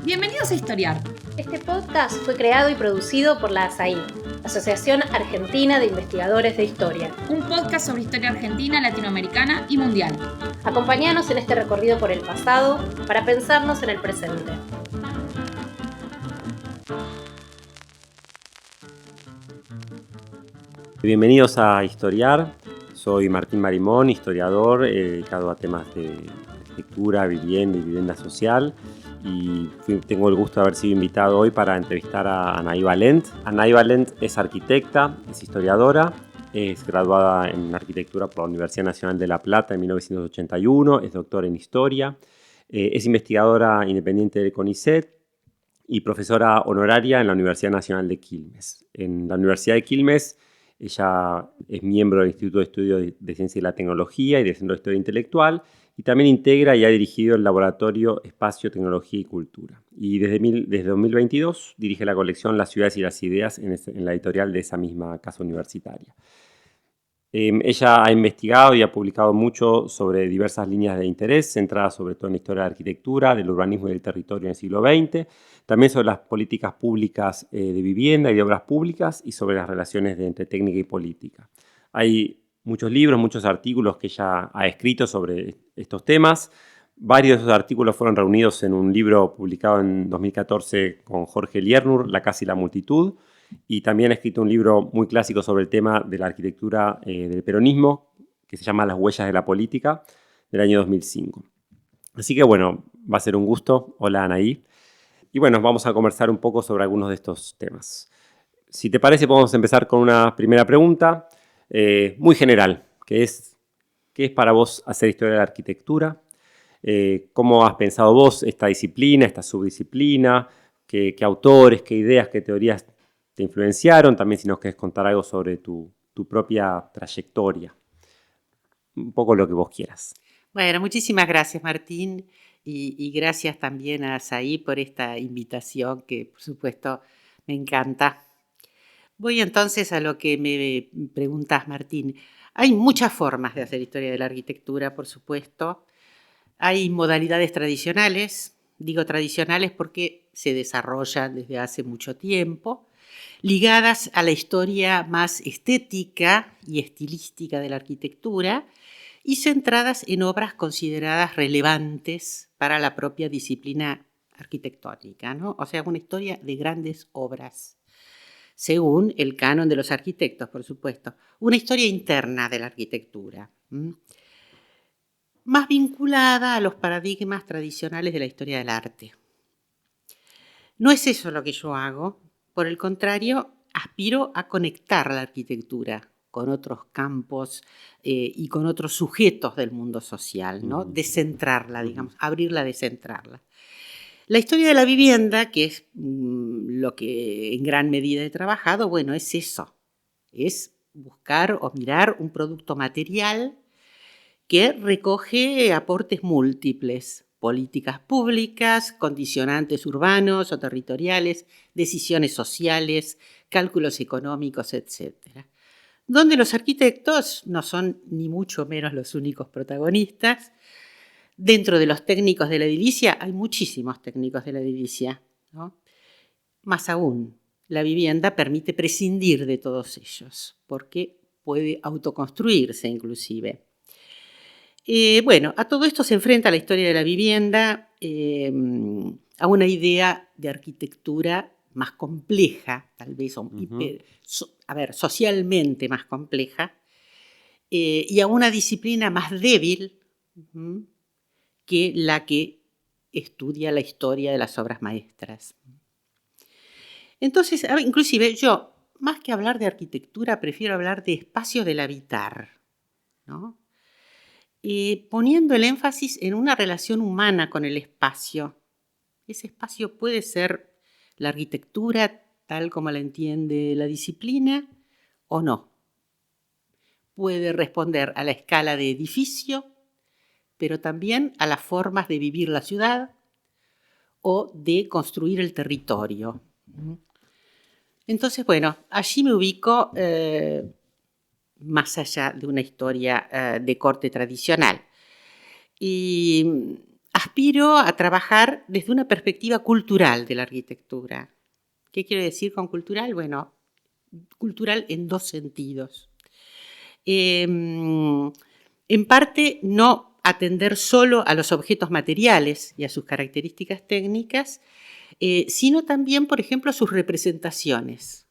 Bienvenidos a Historiar. Este podcast fue creado y producido por la ASAI, Asociación Argentina de Investigadores de Historia. Un podcast sobre historia argentina, latinoamericana y mundial. Acompáñanos en este recorrido por el pasado para pensarnos en el presente. Bienvenidos a Historiar. Soy Martín Marimón, historiador dedicado a temas de arquitectura, vivienda y vivienda social. Y tengo el gusto de haber sido invitado hoy para entrevistar a Anaí Valent. Anaí Valent es arquitecta, es historiadora, es graduada en arquitectura por la Universidad Nacional de La Plata en 1981, es doctora en historia, es investigadora independiente del CONICET y profesora honoraria en la Universidad Nacional de Quilmes. En la Universidad de Quilmes ella es miembro del Instituto de Estudios de Ciencia y la Tecnología y del Centro de Historia Intelectual, y también integra y ha dirigido el laboratorio Espacio, Tecnología y Cultura. Y desde 2022 dirige la colección Las ciudades y las ideas en la editorial de esa misma casa universitaria. Ella ha investigado y ha publicado mucho sobre diversas líneas de interés, centradas sobre todo en la historia de la arquitectura, del urbanismo y del territorio en el siglo XX, también sobre las políticas públicas de vivienda y de obras públicas y sobre las relaciones entre técnica y política. Hay muchos libros, muchos artículos que ella ha escrito sobre estos temas. Varios de esos artículos fueron reunidos en un libro publicado en 2014 con Jorge Liernur, La casa y la multitud, y también ha escrito un libro muy clásico sobre el tema de la arquitectura del peronismo, que se llama Las huellas de la política, del año 2005. Así que bueno, va a ser un gusto. Hola, Anaí. Y bueno, vamos a conversar un poco sobre algunos de estos temas. Si te parece, podemos empezar con una primera pregunta muy general, que es, ¿qué es para vos hacer historia de la arquitectura? ¿Cómo has pensado vos esta disciplina, esta subdisciplina? ¿Qué autores, qué ideas, qué teorías te influenciaron? También si nos querés contar algo sobre tu propia trayectoria. Un poco lo que vos quieras. Bueno, muchísimas gracias, Martín, y gracias también a Asaí por esta invitación que, por supuesto, me encanta. Voy entonces a lo que me preguntas, Martín. Hay muchas formas de hacer historia de la arquitectura, por supuesto. Hay modalidades tradicionales, digo tradicionales porque se desarrollan desde hace mucho tiempo, ligadas a la historia más estética y estilística de la arquitectura y centradas en obras consideradas relevantes para la propia disciplina arquitectónica, ¿no? O sea, una historia de grandes obras, según el canon de los arquitectos, por supuesto. Una historia interna de la arquitectura, más vinculada a los paradigmas tradicionales de la historia del arte. No es eso lo que yo hago, por el contrario, aspiro a conectar la arquitectura con otros campos y con otros sujetos del mundo social, ¿no? Descentrarla, digamos, abrirla, descentrarla. La historia de la vivienda, que es lo que en gran medida he trabajado, bueno, es eso, es buscar o mirar un producto material que recoge aportes múltiples, políticas públicas, condicionantes urbanos o territoriales, decisiones sociales, cálculos económicos, etc. Donde los arquitectos no son ni mucho menos los únicos protagonistas. Dentro de los técnicos de la edilicia hay muchísimos técnicos de la edilicia, ¿no? Más aún, la vivienda permite prescindir de todos ellos, porque puede autoconstruirse inclusive. Bueno, a todo esto se enfrenta la historia de la vivienda a una idea de arquitectura más compleja, tal vez, socialmente más compleja, y a una disciplina más débil que la que estudia la historia de las obras maestras. Entonces, inclusive yo, más que hablar de arquitectura, prefiero hablar de espacios del habitar, ¿no? Poniendo el énfasis en una relación humana con el espacio. Ese espacio puede ser la arquitectura tal como la entiende la disciplina o no. Puede responder a la escala de edificio, pero también a las formas de vivir la ciudad o de construir el territorio. Entonces, bueno, allí me ubico más allá de una historia de corte tradicional. Y aspiro a trabajar desde una perspectiva cultural de la arquitectura. ¿Qué quiero decir con cultural? Bueno, cultural en dos sentidos. En parte, no atender solo a los objetos materiales y a sus características técnicas, sino también, por ejemplo, a sus representaciones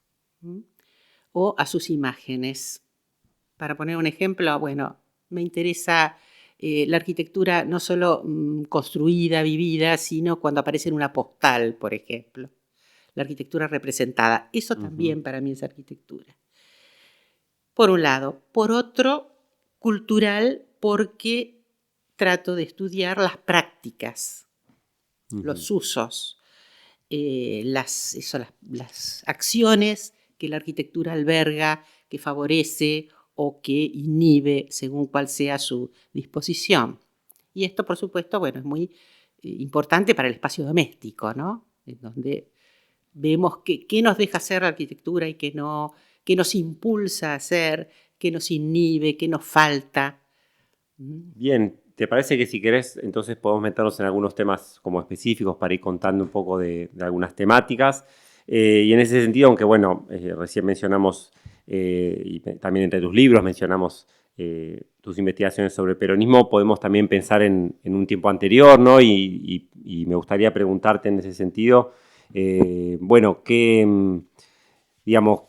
o a sus imágenes. Para poner un ejemplo, bueno, me interesa la arquitectura no solo construida, vivida, sino cuando aparece en una postal, por ejemplo. La arquitectura representada. Eso también para mí es arquitectura. Por un lado. Por otro, cultural, porque trato de estudiar las prácticas, los usos, las acciones que la arquitectura alberga, que favorece o que inhibe según cuál sea su disposición. Y esto, por supuesto, bueno, es muy importante para el espacio doméstico, ¿no? En donde vemos qué nos deja hacer la arquitectura y qué nos impulsa a hacer, qué nos inhibe, qué nos falta. Bien, ¿te parece que si querés, entonces podemos meternos en algunos temas como específicos para ir contando un poco de algunas temáticas? Y en ese sentido, aunque bueno, recién mencionamos, y también entre tus libros mencionamos tus investigaciones sobre el peronismo, podemos también pensar en un tiempo anterior, ¿no? Y me gustaría preguntarte en ese sentido, bueno, digamos,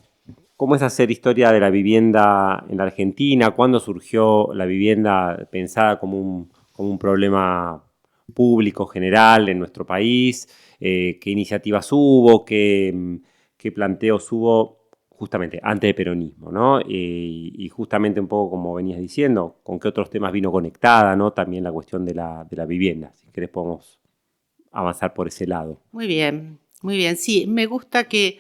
¿cómo es hacer historia de la vivienda en la Argentina? ¿Cuándo surgió la vivienda pensada como un problema público general en nuestro país? ¿Qué iniciativas hubo? ¿Qué planteos hubo justamente antes del peronismo, ¿no? Y justamente un poco como venías diciendo, ¿con qué otros temas vino conectada, ¿no? También la cuestión de la vivienda. Si querés podemos avanzar por ese lado. Muy bien. Sí, me gusta que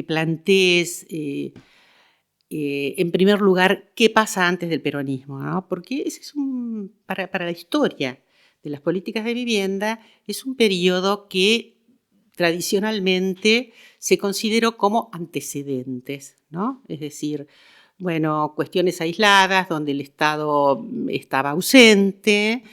plantees, en primer lugar, qué pasa antes del peronismo, ¿no? Porque ese es para la historia de las políticas de vivienda, es un periodo que tradicionalmente se consideró como antecedentes, ¿no? Es decir, bueno, cuestiones aisladas donde el Estado estaba ausente,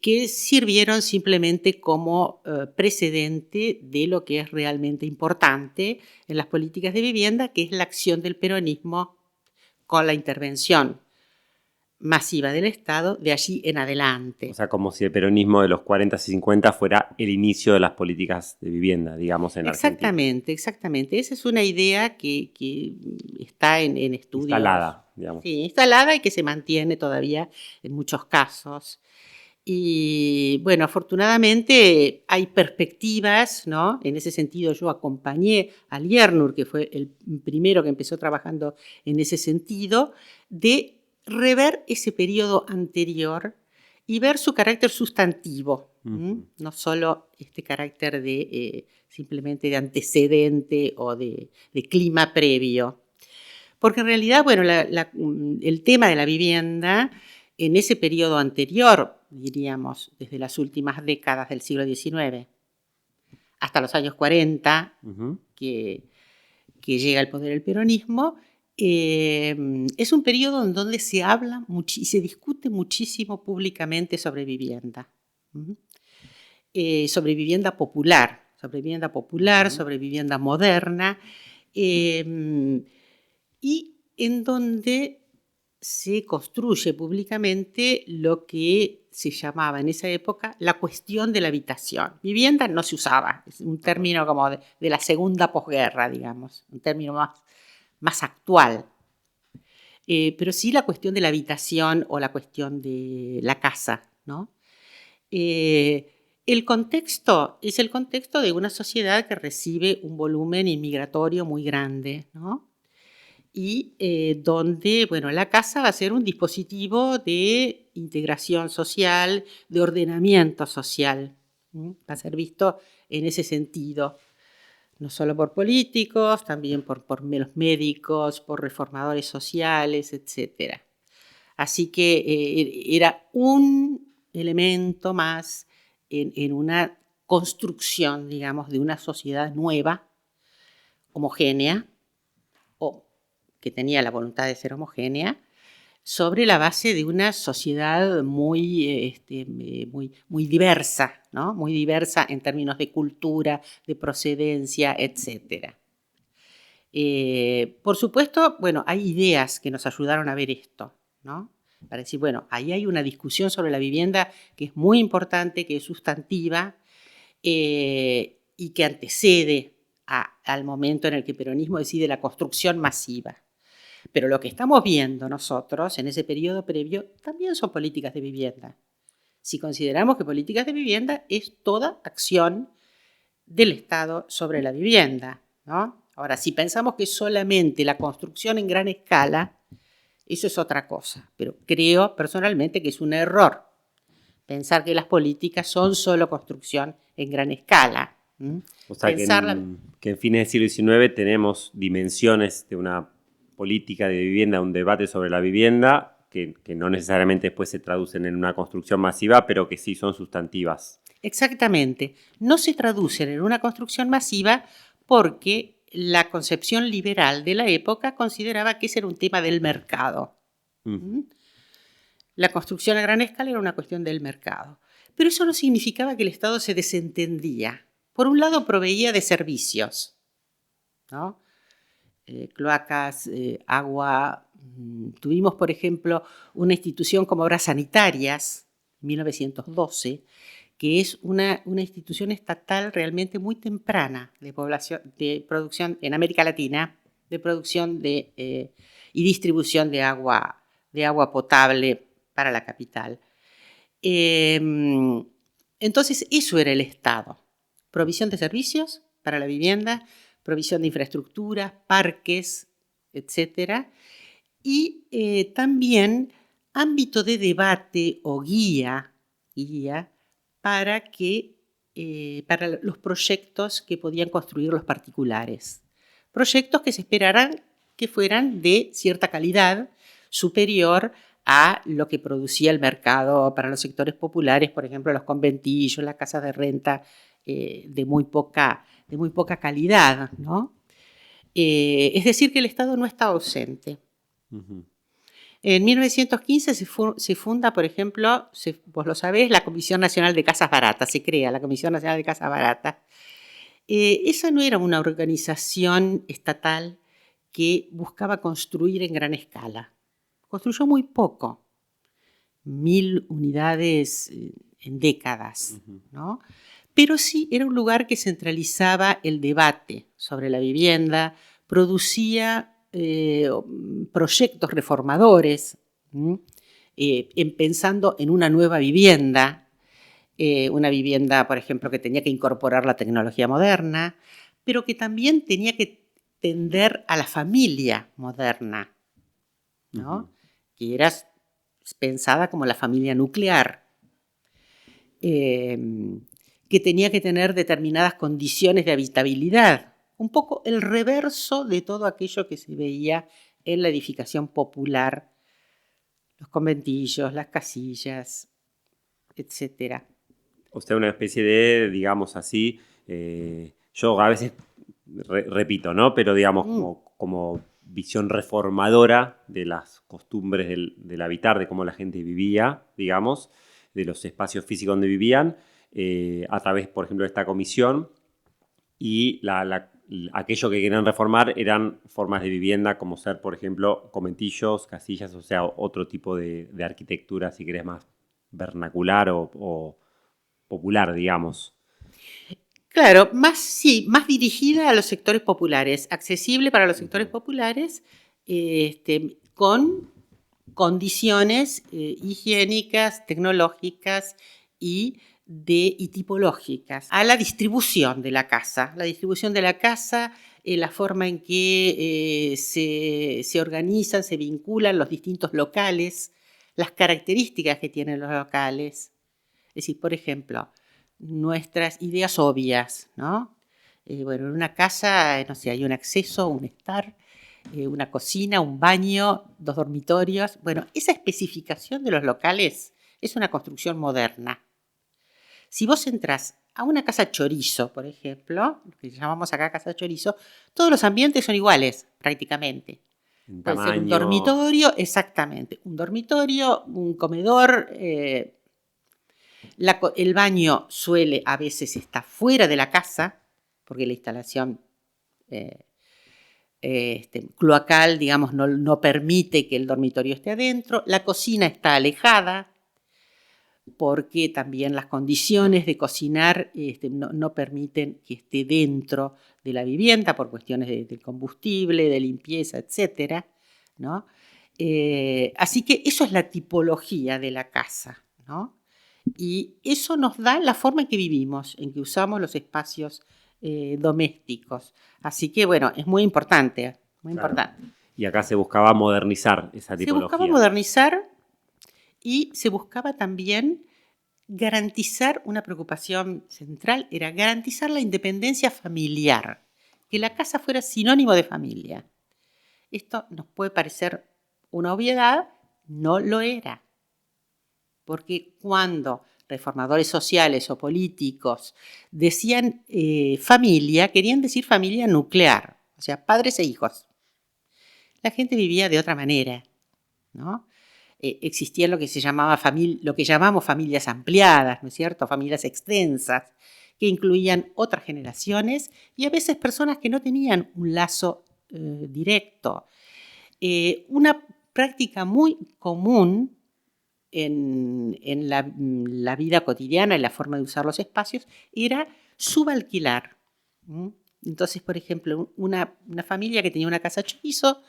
que sirvieron simplemente como precedente de lo que es realmente importante en las políticas de vivienda, que es la acción del peronismo con la intervención masiva del Estado de allí en adelante. O sea, como si el peronismo de los 40 y 50 fuera el inicio de las políticas de vivienda, digamos, en Argentina. Exactamente. Esa es una idea que está en estudios. Instalada, digamos. Sí, instalada y que se mantiene todavía en muchos casos. Y bueno, afortunadamente hay perspectivas, ¿no? En ese sentido yo acompañé a Liernur, que fue el primero que empezó trabajando en ese sentido, de rever ese periodo anterior y ver su carácter sustantivo, no solo este carácter de simplemente de antecedente o de clima previo. Porque en realidad, bueno, el tema de la vivienda en ese periodo anterior, diríamos, desde las últimas décadas del siglo XIX hasta los años 40, que llega al poder el peronismo, es un periodo en donde se habla y se discute muchísimo públicamente sobre vivienda. Sobre vivienda popular, sobre vivienda moderna, y en donde se construye públicamente lo que se llamaba en esa época la cuestión de la habitación. Vivienda no se usaba, es un término como de la segunda posguerra, digamos, un término más actual. Pero sí la cuestión de la habitación o la cuestión de la casa, ¿no? El contexto es el contexto de una sociedad que recibe un volumen inmigratorio muy grande, ¿no? Y donde, bueno, la casa va a ser un dispositivo de integración social, de ordenamiento social. Va a ser visto en ese sentido, no solo por políticos, también por los médicos, por reformadores sociales, etc. Así que era un elemento más en una construcción, digamos, de una sociedad nueva, homogénea, o que tenía la voluntad de ser homogénea, sobre la base de una sociedad muy diversa, ¿no? Muy diversa en términos de cultura, de procedencia, etc. Por supuesto, bueno, hay ideas que nos ayudaron a ver esto, ¿no? Para decir, bueno, ahí hay una discusión sobre la vivienda que es muy importante, que es sustantiva y que antecede al momento en el que el peronismo decide la construcción masiva. Pero lo que estamos viendo nosotros en ese periodo previo también son políticas de vivienda. Si consideramos que políticas de vivienda es toda acción del Estado sobre la vivienda, ¿no? Ahora, si pensamos que es solamente la construcción en gran escala, eso es otra cosa. Pero creo personalmente que es un error pensar que las políticas son solo construcción en gran escala. O sea, que en fines del siglo XIX tenemos dimensiones de una política de vivienda, un debate sobre la vivienda, que no necesariamente después se traducen en una construcción masiva, pero que sí son sustantivas. Exactamente. No se traducen en una construcción masiva porque la concepción liberal de la época consideraba que ese era un tema del mercado. La construcción a gran escala era una cuestión del mercado. Pero eso no significaba que el Estado se desentendía. Por un lado, proveía de servicios, ¿no? Cloacas, agua. Tuvimos, por ejemplo, una institución como Obras Sanitarias, en 1912, que es una institución estatal realmente muy temprana de producción en América Latina, de producción y distribución de agua potable para la capital. Entonces, eso era el Estado. Provisión de servicios para la vivienda, provisión de infraestructuras, parques, etc. Y también ámbito de debate o guía para los proyectos que podían construir los particulares. Proyectos que se esperaran que fueran de cierta calidad, superior a lo que producía el mercado para los sectores populares, por ejemplo, los conventillos, las casas de renta de muy poca calidad, ¿no? Es decir, que el Estado no está ausente. Uh-huh. En 1915 se funda, por ejemplo, vos lo sabés, la Comisión Nacional de Casas Baratas, se crea la Comisión Nacional de Casas Baratas. Esa no era una organización estatal que buscaba construir en gran escala. Construyó muy poco, 1000 unidades en décadas, ¿no? Pero sí era un lugar que centralizaba el debate sobre la vivienda, producía proyectos reformadores, pensando en una nueva vivienda, por ejemplo, que tenía que incorporar la tecnología moderna, pero que también tenía que tender a la familia moderna, ¿no? Que era pensada como la familia nuclear, que tenía que tener determinadas condiciones de habitabilidad, un poco el reverso de todo aquello que se veía en la edificación popular, los conventillos, las casillas, etc. O sea, una especie de, digamos así, yo a veces repito, ¿no? Pero digamos como visión reformadora de las costumbres del habitar, de cómo la gente vivía, digamos, de los espacios físicos donde vivían, a través, por ejemplo, de esta comisión, y aquello que querían reformar eran formas de vivienda como ser, por ejemplo, conventillos, casillas, o sea, otro tipo de arquitectura, si querés, más vernacular o popular, digamos. Claro, más dirigida a los sectores populares, accesible para los sectores populares, con condiciones higiénicas, tecnológicas y tipológicas. A la distribución de la casa. La forma en que se organizan, se vinculan los distintos locales, las características que tienen los locales. Es decir, por ejemplo, nuestras ideas obvias, ¿no? En una casa, no sé, hay un acceso, un estar, una cocina, un baño, 2 dormitorios. Bueno, esa especificación de los locales es una construcción moderna. Si vos entrás a una casa chorizo, por ejemplo, lo que llamamos acá casa chorizo, todos los ambientes son iguales, prácticamente. En Puede ser un tamaño. dormitorio, exactamente, un dormitorio, un comedor. El baño suele a veces estar fuera de la casa, porque la instalación cloacal, digamos, no permite que el dormitorio esté adentro. La cocina está alejada, porque también las condiciones de cocinar no permiten que esté dentro de la vivienda por cuestiones del combustible, de limpieza, etcétera, ¿no? Así que eso es la tipología de la casa, ¿no? Y eso nos da la forma en que vivimos, en que usamos los espacios domésticos. Así que, bueno, es muy importante, muy Claro. importante. Y acá se buscaba modernizar esa Se tipología. buscaba modernizar y se buscaba también garantizar una preocupación central, era garantizar la independencia familiar, que la casa fuera sinónimo de familia. Esto nos puede parecer una obviedad, no lo era. Porque cuando reformadores sociales o políticos decían familia, querían decir familia nuclear, o sea, padres e hijos. La gente vivía de otra manera, ¿no? Existían lo que lo que llamamos familias ampliadas, ¿no es cierto? Familias extensas, que incluían otras generaciones y a veces personas que no tenían un lazo directo. Una práctica muy común en la vida cotidiana, en la forma de usar los espacios, era subalquilar. Entonces, por ejemplo, una familia que tenía una casa chorizo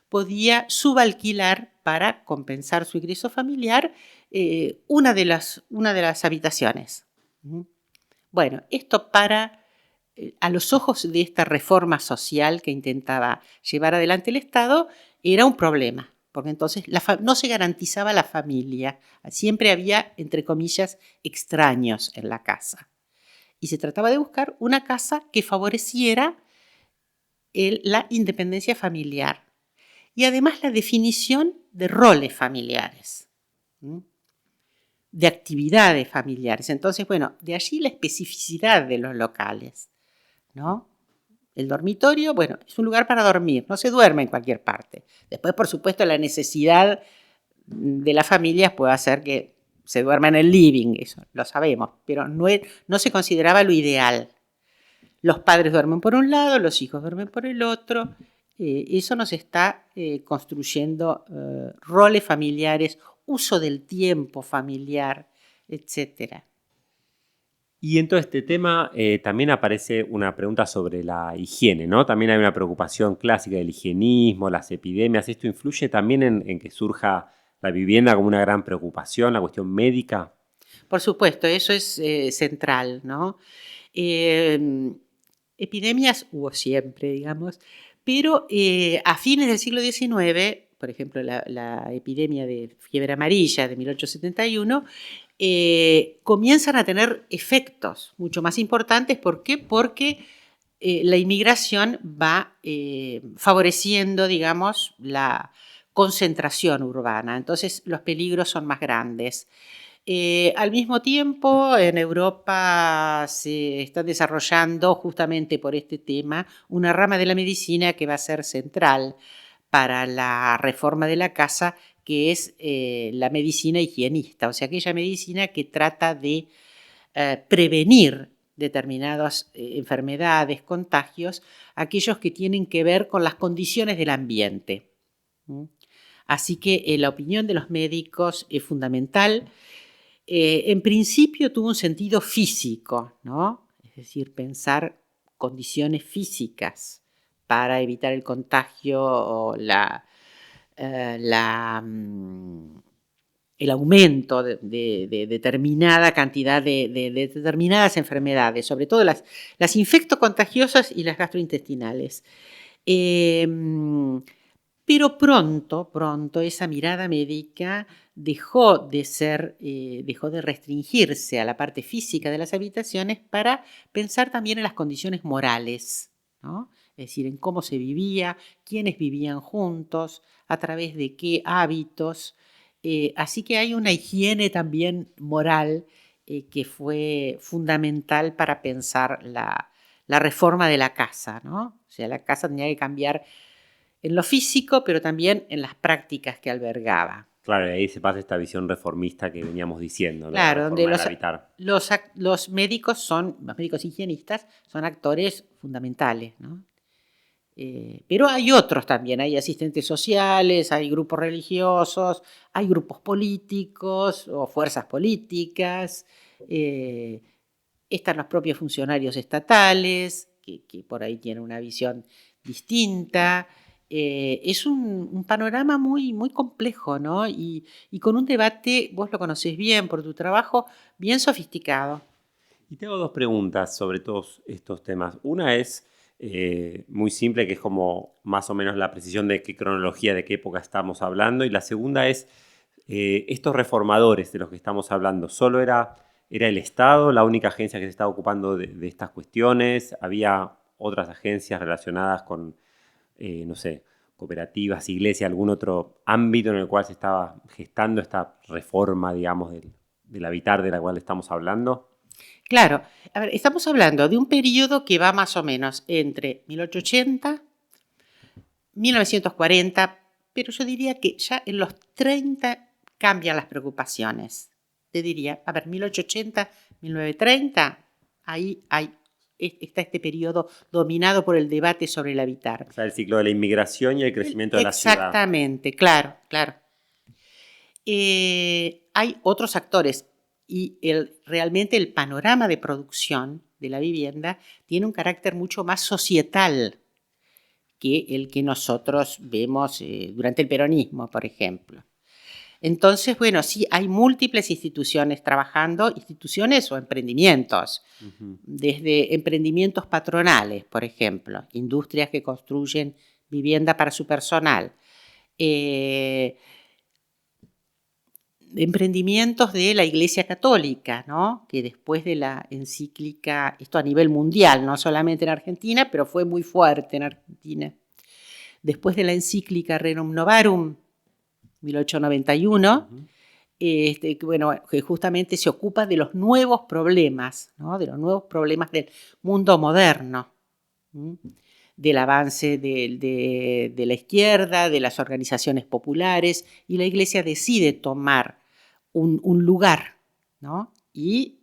podía subalquilar para compensar su ingreso familiar una de las habitaciones. Bueno, esto a los ojos de esta reforma social que intentaba llevar adelante el Estado, era un problema, porque entonces no se garantizaba la familia, siempre había, entre comillas, extraños en la casa. Y se trataba de buscar una casa que favoreciera la independencia familiar y además la definición de roles familiares, de actividades familiares. Entonces, bueno, de allí la especificidad de los locales, ¿no? El dormitorio, bueno, es un lugar para dormir, no se duerme en cualquier parte. Después, por supuesto, la necesidad de las familias puede hacer que se duerma en el living, eso lo sabemos, pero no se consideraba lo ideal. Los padres duermen por un lado, los hijos duermen por el otro. Eso nos está construyendo roles familiares, uso del tiempo familiar, etcétera. Y en todo este tema también aparece una pregunta sobre la higiene, ¿no? También hay una preocupación clásica del higienismo, las epidemias. ¿Esto influye también en que surja la vivienda como una gran preocupación, la cuestión médica? Por supuesto, eso es central, ¿no? Epidemias hubo siempre, digamos, pero a fines del siglo XIX, por ejemplo, la epidemia de fiebre amarilla de 1871, comienzan a tener efectos mucho más importantes. ¿Por qué? Porque la inmigración va favoreciendo, digamos, la concentración urbana. Entonces, los peligros son más grandes. Al mismo tiempo, en Europa se está desarrollando, justamente por este tema, una rama de la medicina que va a ser central para la reforma de la casa, que es la medicina higienista, o sea, aquella medicina que trata de prevenir determinadas enfermedades, contagios, aquellos que tienen que ver con las condiciones del ambiente. Así que la opinión de los médicos es fundamental. En principio tuvo un sentido físico, ¿no? Es decir, pensar condiciones físicas para evitar el contagio o el aumento de determinada cantidad de determinadas enfermedades, sobre todo las infectocontagiosas y las gastrointestinales. Pero pronto esa mirada médica dejó de restringirse a la parte física de las habitaciones para pensar también en las condiciones morales, ¿no? Es decir, en cómo se vivía, quiénes vivían juntos, a través de qué hábitos. Así que hay una higiene también moral que fue fundamental para pensar la reforma de la casa, ¿no? O sea, la casa tenía que cambiar en lo físico, pero también en las prácticas que albergaba. Claro, y ahí se pasa esta visión reformista que veníamos diciendo, ¿no? Claro, La donde reforma del habitar. los médicos higienistas son actores fundamentales, ¿no? Pero hay otros también, hay asistentes sociales, hay grupos religiosos, hay grupos políticos o fuerzas políticas, están los propios funcionarios estatales, que por ahí tienen una visión distinta. Es un panorama muy, muy complejo, ¿no? Y con un debate, vos lo conocés bien por tu trabajo, bien sofisticado. Y te hago dos preguntas sobre todos estos temas. Una es muy simple, que es como más o menos la precisión de qué cronología, de qué época estamos hablando. Y la segunda es, estos reformadores de los que estamos hablando, ¿solo era el Estado la única agencia que se estaba ocupando de estas cuestiones? ¿Había otras agencias relacionadas con, no sé, cooperativas, iglesias, algún otro ámbito en el cual se estaba gestando esta reforma, digamos, del habitar de la cual estamos hablando? Claro, a ver, estamos hablando de un periodo que va más o menos entre 1880, 1940, pero yo diría que ya en los 30 cambian las preocupaciones. Te diría, a ver, 1880, 1930, ahí está este periodo dominado por el debate sobre el habitar. O sea, el ciclo de la inmigración y el crecimiento de la ciudad. Exactamente, claro, claro. Hay otros actores y realmente el panorama de producción de la vivienda tiene un carácter mucho más societal que el que nosotros vemos durante el peronismo, por ejemplo. Entonces, bueno, sí, hay múltiples instituciones trabajando, instituciones o emprendimientos, desde emprendimientos patronales, por ejemplo, industrias que construyen vivienda para su personal, emprendimientos de la Iglesia Católica, ¿no? Que después de la encíclica, esto a nivel mundial, no solamente en Argentina, pero fue muy fuerte en Argentina. Después de la encíclica Rerum Novarum, 1891, bueno, que justamente se ocupa de los nuevos problemas, ¿no? De los nuevos problemas del mundo moderno, del avance de la izquierda, de las organizaciones populares, y la Iglesia decide tomar un lugar, ¿no? Y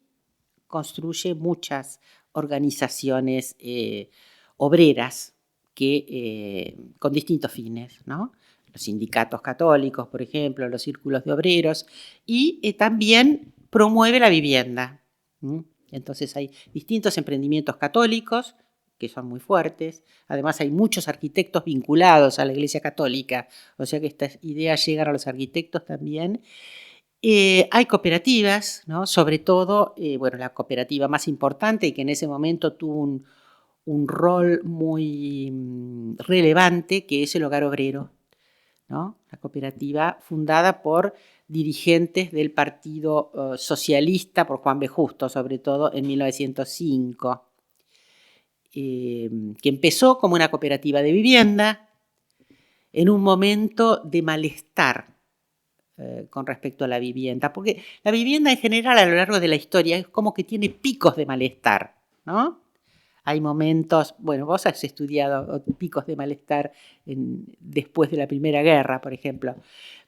construye muchas organizaciones obreras con distintos fines, ¿no? Los sindicatos católicos, por ejemplo, los círculos de obreros, y también promueve la vivienda. Entonces hay distintos emprendimientos católicos que son muy fuertes. Además hay muchos arquitectos vinculados a la Iglesia Católica, o sea que estas ideas llegan a los arquitectos también. Hay cooperativas, ¿no? Sobre todo, bueno, la cooperativa más importante y que en ese momento tuvo un rol muy relevante, que es el Hogar Obrero, ¿no? La cooperativa fundada por dirigentes del Partido Socialista, por Juan B. Justo, sobre todo en 1905, que empezó como una cooperativa de vivienda en un momento de malestar con respecto a la vivienda, porque la vivienda en general a lo largo de la historia es como que tiene picos de malestar, ¿no? Hay momentos, bueno, vos has estudiado picos de malestar después de la Primera Guerra, por ejemplo,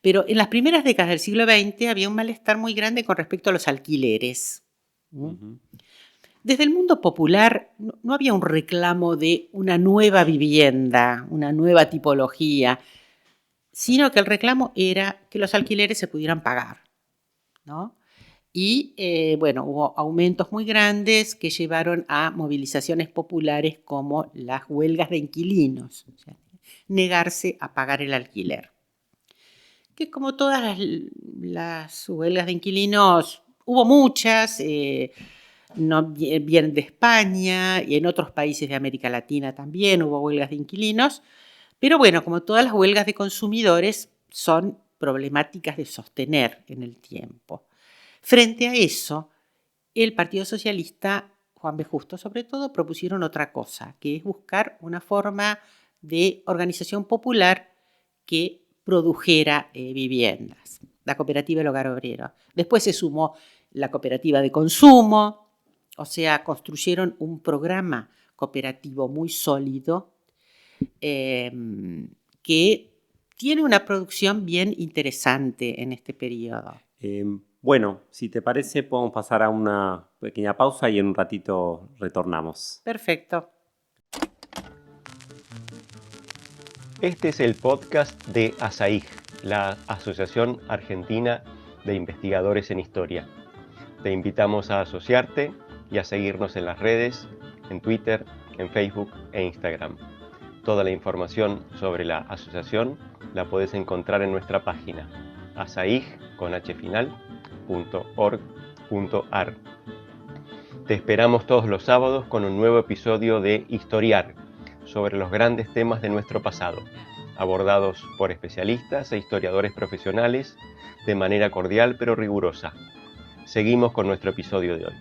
pero en las primeras décadas del siglo XX había un malestar muy grande con respecto a los alquileres. Desde el mundo popular no había un reclamo de una nueva vivienda, una nueva tipología, sino que el reclamo era que los alquileres se pudieran pagar, ¿no? Y, bueno, hubo aumentos muy grandes que llevaron a movilizaciones populares como las huelgas de inquilinos, o sea, negarse a pagar el alquiler. Que como todas las huelgas de inquilinos, hubo muchas, no vienen de España y en otros países de América Latina también hubo huelgas de inquilinos, pero bueno, como todas las huelgas de consumidores son problemáticas de sostener en el tiempo. Frente a eso, el Partido Socialista, Juan B. Justo sobre todo, propusieron otra cosa, que es buscar una forma de organización popular que produjera viviendas. La cooperativa del Hogar Obrero. Después se sumó la cooperativa de consumo, o sea, construyeron un programa cooperativo muy sólido que que tiene una producción bien interesante en este periodo. Bueno, si te parece, podemos pasar a una pequeña pausa y en un ratito retornamos. Perfecto. Este es el podcast de ASAIG, la Asociación Argentina de Investigadores en Historia. Te invitamos a asociarte y a seguirnos en las redes, en Twitter, en Facebook e Instagram. Toda la información sobre la asociación la puedes encontrar en nuestra página asaig.org.ar. Te esperamos todos los sábados con un nuevo episodio de Historiar, sobre los grandes temas de nuestro pasado, abordados por especialistas e historiadores profesionales de manera cordial pero rigurosa. Seguimos con nuestro episodio de hoy.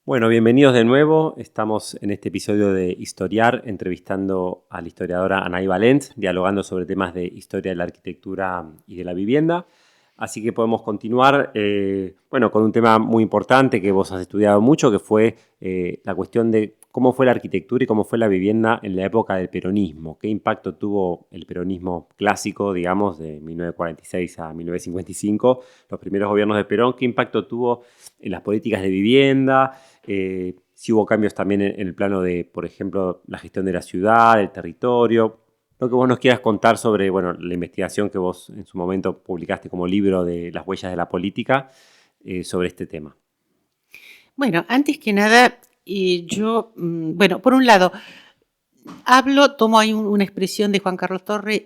Bueno, bienvenidos de nuevo. Estamos en este episodio de Historiar, entrevistando a la historiadora Anaí Valent, dialogando sobre temas de historia de la arquitectura y de la vivienda. Así que podemos continuar con un tema muy importante que vos has estudiado mucho, que fue la cuestión de cómo fue la arquitectura y cómo fue la vivienda en la época del peronismo. ¿Qué impacto tuvo el peronismo clásico, digamos, de 1946 a 1955, los primeros gobiernos de Perón? ¿Qué impacto tuvo en las políticas de vivienda? Si hubo cambios también en el plano de, por ejemplo, la gestión de la ciudad, del territorio. Lo que vos nos quieras contar sobre la investigación que vos en su momento publicaste como libro de Las huellas de la política sobre este tema. Bueno, antes que nada, por un lado, tomo ahí una expresión de Juan Carlos Torre,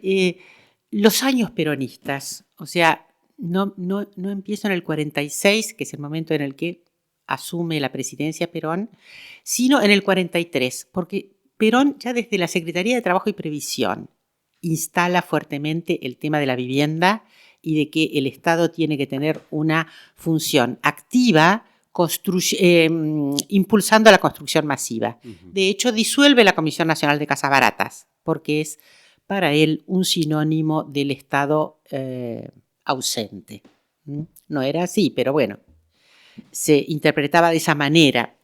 los años peronistas, o sea, no empiezo en el 46, que es el momento en el que asume la presidencia Perón, sino en el 43, porque Perón ya desde la Secretaría de Trabajo y Previsión instala fuertemente el tema de la vivienda y de que el Estado tiene que tener una función activa impulsando la construcción masiva. Uh-huh. De hecho, disuelve la Comisión Nacional de Casas Baratas, porque es para él un sinónimo del Estado ausente. No era así, pero bueno, se interpretaba de esa manera.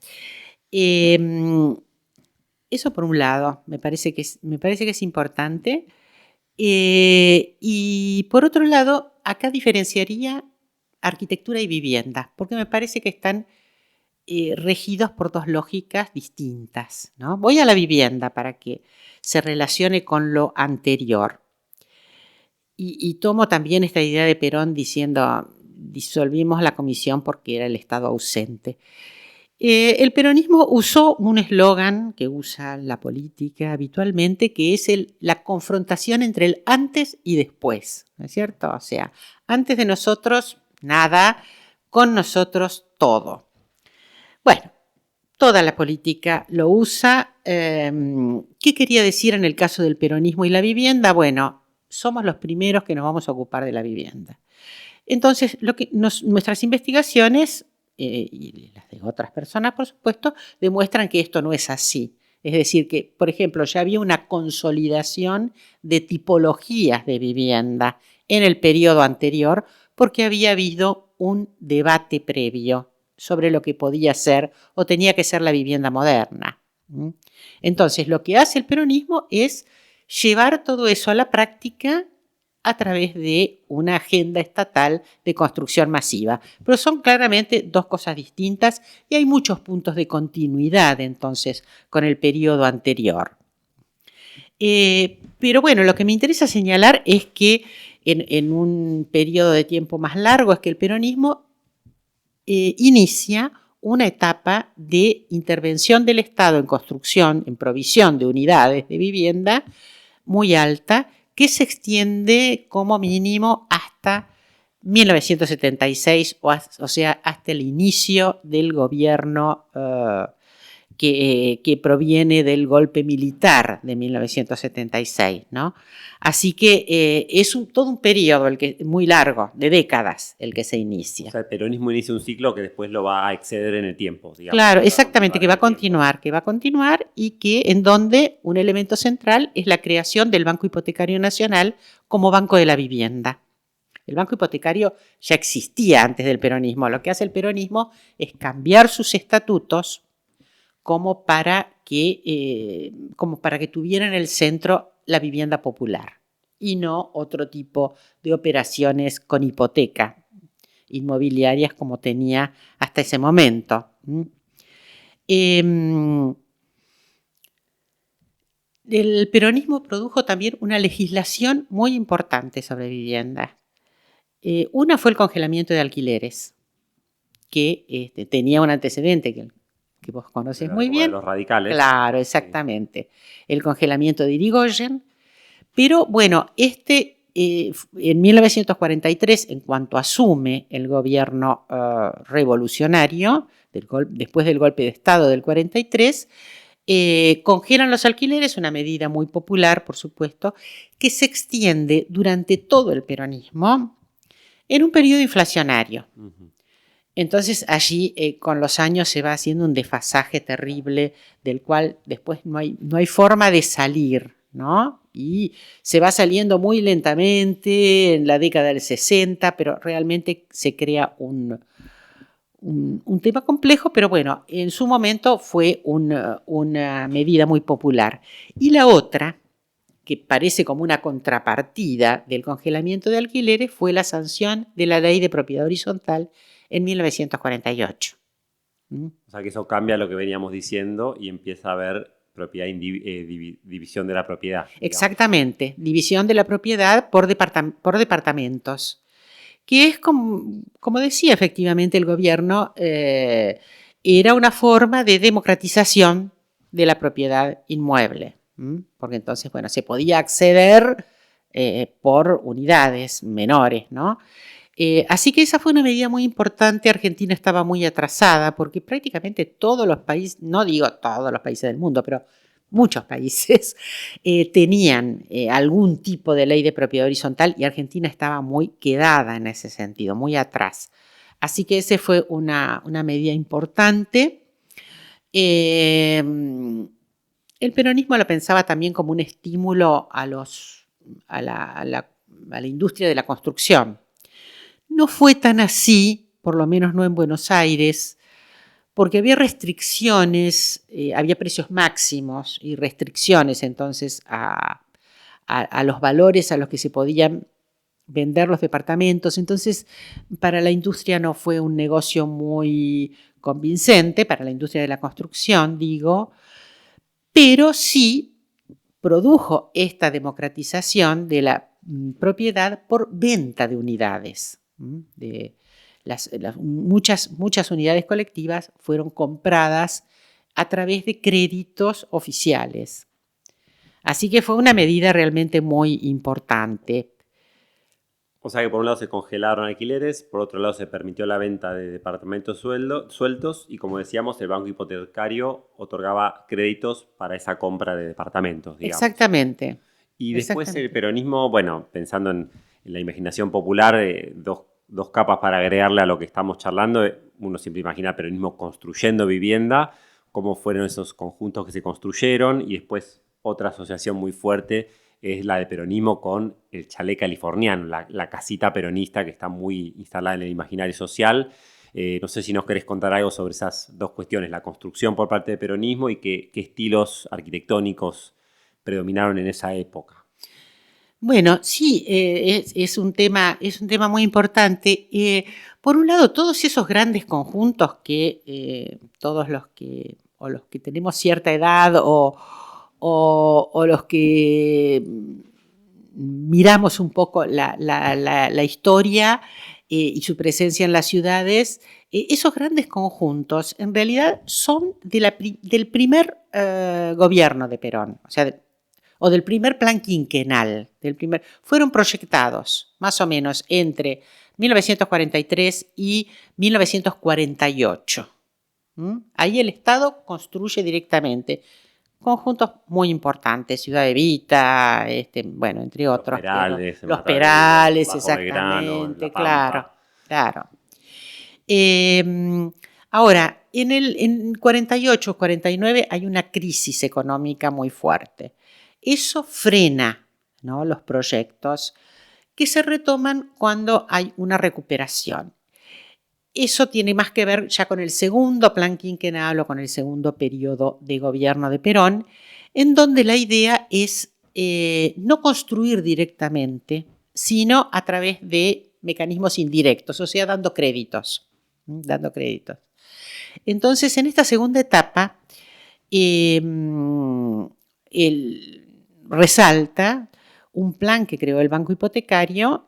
Eso por un lado, me parece que es importante. Y por otro lado, acá diferenciaría arquitectura y vivienda, porque me parece que están regidos por dos lógicas distintas, ¿no? Voy a la vivienda para que se relacione con lo anterior. Y tomo también esta idea de Perón diciendo, disolvimos la comisión porque era el Estado ausente. El peronismo usó un eslogan que usa la política habitualmente, que es la confrontación entre el antes y después, ¿no es cierto? O sea, antes de nosotros nada, con nosotros todo. Bueno, toda la política lo usa. ¿Qué quería decir en el caso del peronismo y la vivienda? Bueno, somos los primeros que nos vamos a ocupar de la vivienda. Entonces, nuestras investigaciones y las de otras personas, por supuesto, demuestran que esto no es así. Es decir, que, por ejemplo, ya había una consolidación de tipologías de vivienda en el periodo anterior porque había habido un debate previo sobre lo que podía ser o tenía que ser la vivienda moderna. Entonces, lo que hace el peronismo es llevar todo eso a la práctica a través de una agenda estatal de construcción masiva. Pero son claramente dos cosas distintas y hay muchos puntos de continuidad, entonces, con el periodo anterior. Pero bueno, lo que me interesa señalar es que en un periodo de tiempo más largo es que el peronismo inicia una etapa de intervención del Estado en construcción, en provisión de unidades de vivienda muy alta, que se extiende como mínimo hasta 1976, o sea, hasta el inicio del gobierno que proviene del golpe militar de 1976, ¿no? Así que es todo un periodo muy largo, de décadas, el que se inicia. O sea, el peronismo inicia un ciclo que después lo va a exceder en el tiempo, digamos. Claro, exactamente, que va a continuar y que en donde un elemento central es la creación del Banco Hipotecario Nacional como Banco de la Vivienda. El Banco Hipotecario ya existía antes del peronismo. Lo que hace el peronismo es cambiar sus estatutos como para que tuviera en el centro la vivienda popular y no otro tipo de operaciones con hipoteca inmobiliarias como tenía hasta ese momento. El peronismo produjo también una legislación muy importante sobre vivienda. Una fue el congelamiento de alquileres, que tenía un antecedente que vos conoces muy bien. De los radicales. Claro, exactamente. El congelamiento de Irigoyen. Pero bueno, en 1943, en cuanto asume el gobierno revolucionario, después del golpe de Estado del 43, congelan los alquileres, una medida muy popular, por supuesto, que se extiende durante todo el peronismo en un periodo inflacionario. Uh-huh. Entonces allí con los años se va haciendo un desfasaje terrible del cual después no hay forma de salir, ¿no? Y se va saliendo muy lentamente en la década del 60, pero realmente se crea un tema complejo, pero bueno, en su momento fue una medida muy popular. Y la otra, que parece como una contrapartida del congelamiento de alquileres, fue la sanción de la Ley de Propiedad Horizontal en 1948. O sea que eso cambia lo que veníamos diciendo y empieza a haber propiedad división de la propiedad. Digamos. Exactamente, división de la propiedad por departamentos, que es como decía efectivamente el gobierno, era una forma de democratización de la propiedad inmueble, porque entonces, bueno, se podía acceder por unidades menores, ¿no? Así que esa fue una medida muy importante. Argentina estaba muy atrasada porque prácticamente todos los países, no digo todos los países del mundo, pero muchos países tenían algún tipo de ley de propiedad horizontal y Argentina estaba muy quedada en ese sentido, muy atrás. Así que esa fue una medida importante. El peronismo lo pensaba también como un estímulo a la industria de la construcción. No fue tan así, por lo menos no en Buenos Aires, porque había restricciones, había precios máximos y restricciones entonces a los valores a los que se podían vender los departamentos. Entonces, para la industria no fue un negocio muy convincente, para la industria de la construcción, digo, pero sí produjo esta democratización de la propiedad por venta de unidades. Muchas unidades colectivas fueron compradas a través de créditos oficiales. Así que fue una medida realmente muy importante. O sea que por un lado se congelaron alquileres, por otro lado se permitió la venta de departamentos sueltos y como decíamos el banco hipotecario otorgaba créditos para esa compra de departamentos, digamos. Exactamente. Y después el peronismo, bueno, pensando en la imaginación popular, dos capas para agregarle a lo que estamos charlando. Uno siempre imagina el peronismo construyendo vivienda, cómo fueron esos conjuntos que se construyeron y después otra asociación muy fuerte es la de peronismo con el chalet californiano, la casita peronista que está muy instalada en el imaginario social. No sé si nos querés contar algo sobre esas dos cuestiones, la construcción por parte del peronismo y qué estilos arquitectónicos predominaron en esa época. Bueno, sí, es un tema muy importante. Por un lado, todos esos grandes conjuntos que todos los que tenemos cierta edad o los que miramos un poco la historia y su presencia en las ciudades, esos grandes conjuntos en realidad son del primer gobierno de Perón, o del primer plan quinquenal, fueron proyectados más o menos entre 1943 y 1948. Ahí el Estado construye directamente conjuntos muy importantes, Ciudad Evita, entre otros. Los Perales, exactamente, claro. Ahora, en 48, 49 hay una crisis económica muy fuerte. Eso frena, ¿no?, los proyectos que se retoman cuando hay una recuperación. eso tiene más que ver ya con el segundo plan quinquenal o con el segundo periodo de gobierno de Perón, en donde la idea es no construir directamente, sino a través de mecanismos indirectos, o sea, dando créditos. Entonces, en esta segunda etapa, él resalta un plan que creó el Banco Hipotecario,